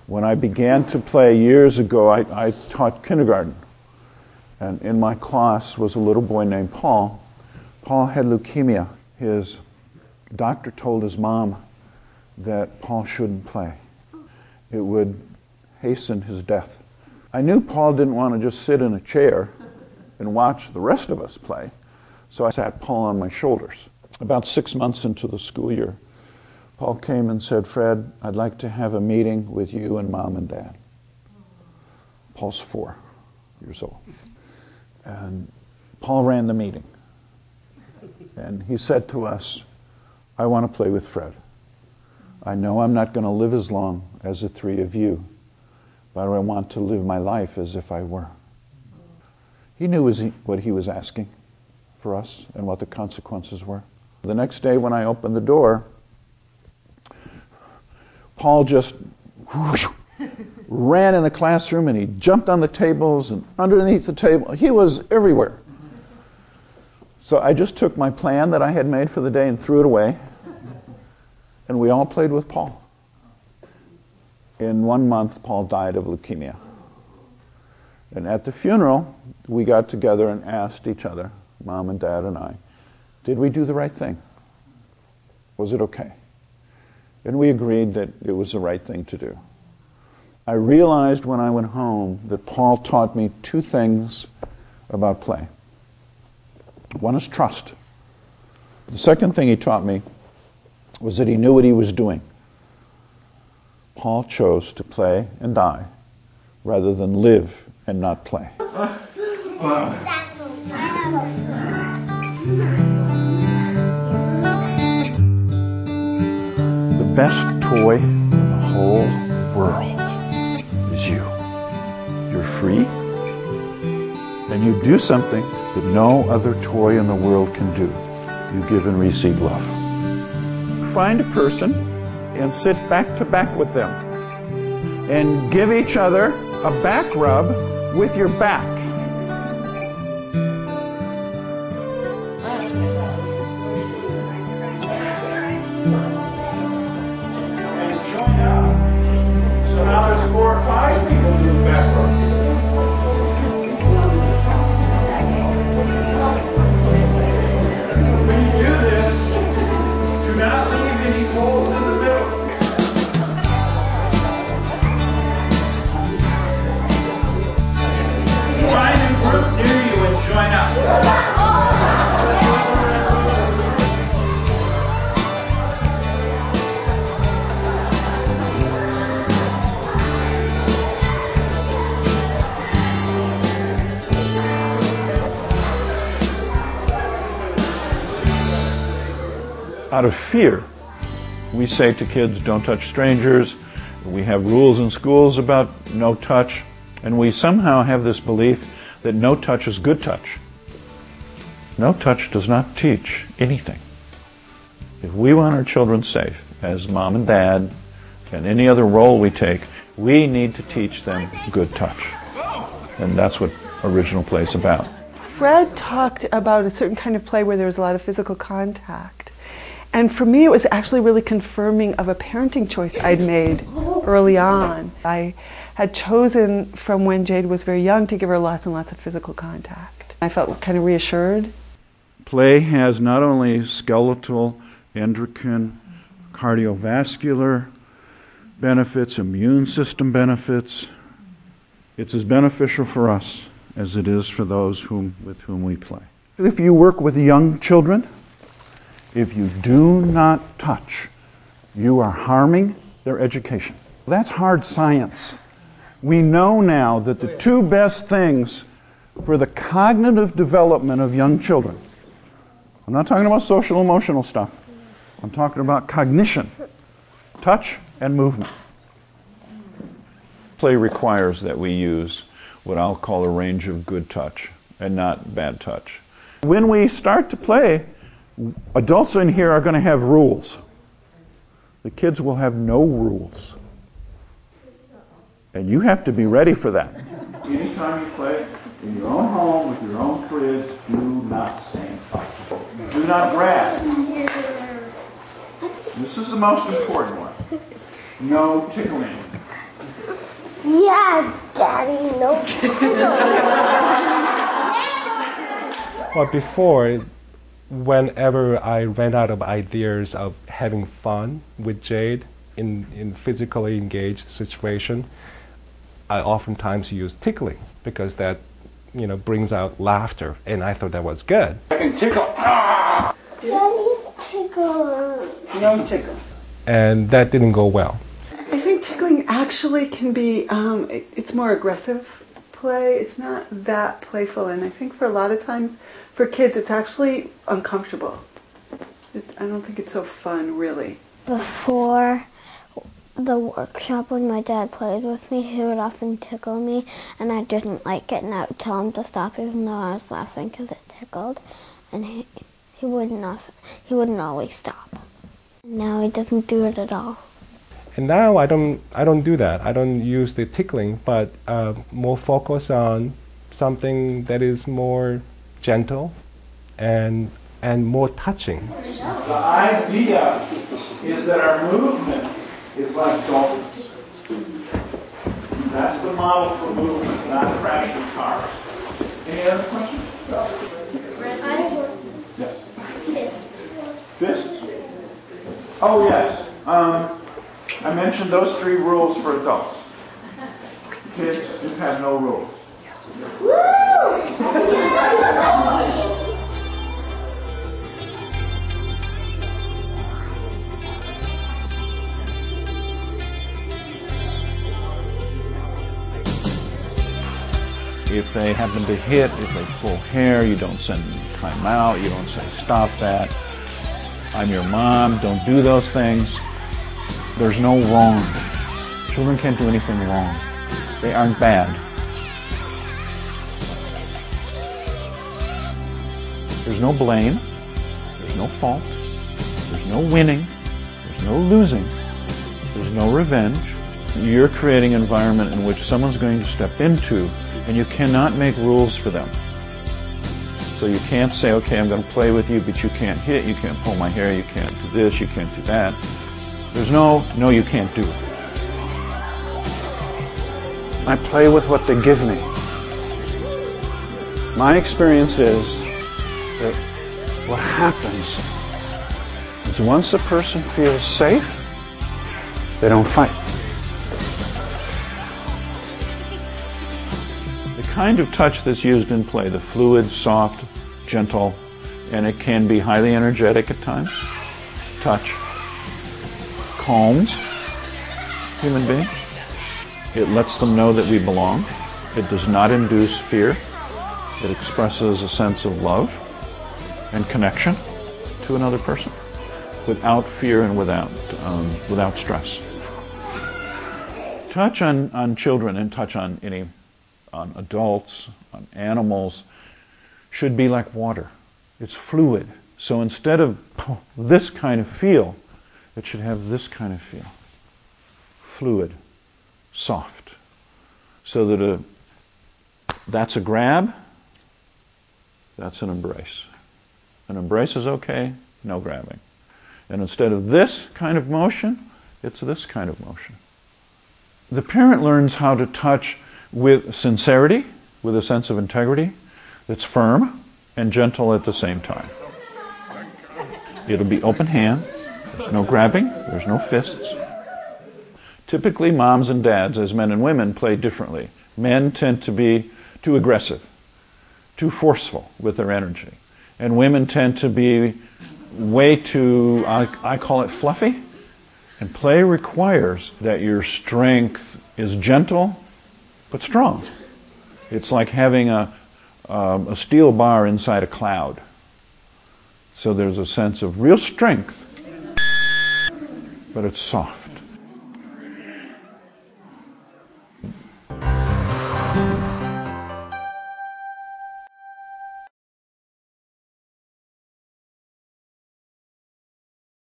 When I began to play years ago, I taught kindergarten. And in my class was a little boy named Paul. Paul had leukemia. His doctor told his mom that Paul shouldn't play. It would hasten his death. I knew Paul didn't want to just sit in a chair and watch the rest of us play, so I sat Paul on my shoulders. About 6 months into the school year, Paul came and said, "Fred, I'd like to have a meeting with you and Mom and Dad." Paul's 4 years old. And Paul ran the meeting. And he said to us, "I want to play with Fred. I know I'm not going to live as long as the 3 of you, but I want to live my life as if I were." He knew what he was asking for us and what the consequences were. The next day when I opened the door, Paul just ran in the classroom and he jumped on the tables and underneath the table. He was everywhere. So I just took my plan that I had made for the day and threw it away. And we all played with Paul. In 1 month, Paul died of leukemia. And at the funeral, we got together and asked each other, Mom and Dad and I, did we do the right thing? Was it okay? And we agreed that it was the right thing to do. I realized when I went home that Paul taught me 2 things about play. One is trust. The second thing he taught me was that he knew what he was doing. Paul chose to play and die rather than live and not play. The best toy in the whole world is you. You're free, and you do something that no other toy in the world can do. You give and receive love. Find a person and sit back to back with them and give each other a back rub with your back. And join up. So now there's 4 or 5 people doing back rubs. When you do this, do not leave any holes in the middle. Find a group near you and join up. Out of fear, we say to kids, don't touch strangers. We have rules in schools about no touch. And we somehow have this belief that no touch is good touch. No touch does not teach anything. If we want our children safe, as mom and dad, and any other role we take, we need to teach them good touch. And that's what original play is about. Fred talked about a certain kind of play where there was a lot of physical contact. And for me, it was actually really confirming of a parenting choice I'd made early on. I had chosen from when Jade was very young to give her lots and lots of physical contact. I felt kind of reassured. Play has not only skeletal, endocrine, cardiovascular benefits, immune system benefits. It's as beneficial for us as it is for those with whom we play. If you work with young children, if you do not touch, you are harming their education. That's hard science. We know now that the 2 best things for the cognitive development of young children, I'm not talking about social emotional stuff, I'm talking about cognition, touch and movement. Play requires that we use what I'll call a range of good touch and not bad touch. When we start to play, adults in here are going to have rules. The kids will have no rules. And you have to be ready for that. Anytime you play in your own home with your own kids, do not stand up. Do not grab. This is the most important one. No tickling. Yeah, Daddy, no. Well, before, whenever I ran out of ideas of having fun with Jade in physically engaged situation, I oftentimes use tickling because that, brings out laughter, and I thought that was good. I can tickle. Daddy, tickle. No tickle. And that didn't go well. I think tickling actually can be, it's more aggressive play. It's not that playful. And I think for a lot of times, for kids, it's actually uncomfortable. I don't think it's so fun, really. Before the workshop, when my dad played with me, he would often tickle me, and I didn't like it, and I would tell him to stop even though I was laughing because it tickled, and he wouldn't always stop. Now he doesn't do it at all. And now I don't do that. I don't use the tickling, but more focus on something that is more gentle and more touching. The idea is that our movement is like dolphins. That's the model for movement, not crashing cars. Any other questions? Yes. Fist. Fist? Oh, yes. I mentioned those 3 rules for adults. Kids, you have no rules. If they happen to hit, if they pull hair, you don't send time out, you don't say stop that. I'm your mom, don't do those things. There's no wrong. Children can't do anything wrong. They aren't bad. There's no blame. There's no fault. There's no winning. There's no losing. There's no revenge. You're creating an environment in which someone's going to step into, and you cannot make rules for them. So you can't say, okay, I'm going to play with you, but you can't hit, you can't pull my hair, you can't do this, you can't do that. There's no, you can't do it. I play with what they give me. My experience is that what happens is once a person feels safe, they don't fight. The kind of touch that's used in play, the fluid, soft, gentle, and it can be highly energetic at times, touch, calms human beings. It lets them know that we belong. It does not induce fear. It expresses a sense of love and connection to another person without fear and without stress. Touch on children and touch on adults, on animals, should be like water. It's fluid. So instead of this kind of feel, it should have this kind of feel. Fluid, soft. So that that's a grab, that's an embrace. An embrace is okay, no grabbing. And instead of this kind of motion, it's this kind of motion. The parent learns how to touch with sincerity, with a sense of integrity, that's firm and gentle at the same time. It'll be open hand, there's no grabbing, there's no fists. Typically, moms and dads, as men and women, play differently. Men tend to be too aggressive, too forceful with their energy. And women tend to be way too, I call it fluffy. And play requires that your strength is gentle, but strong. It's like having a steel bar inside a cloud. So there's a sense of real strength, but it's soft.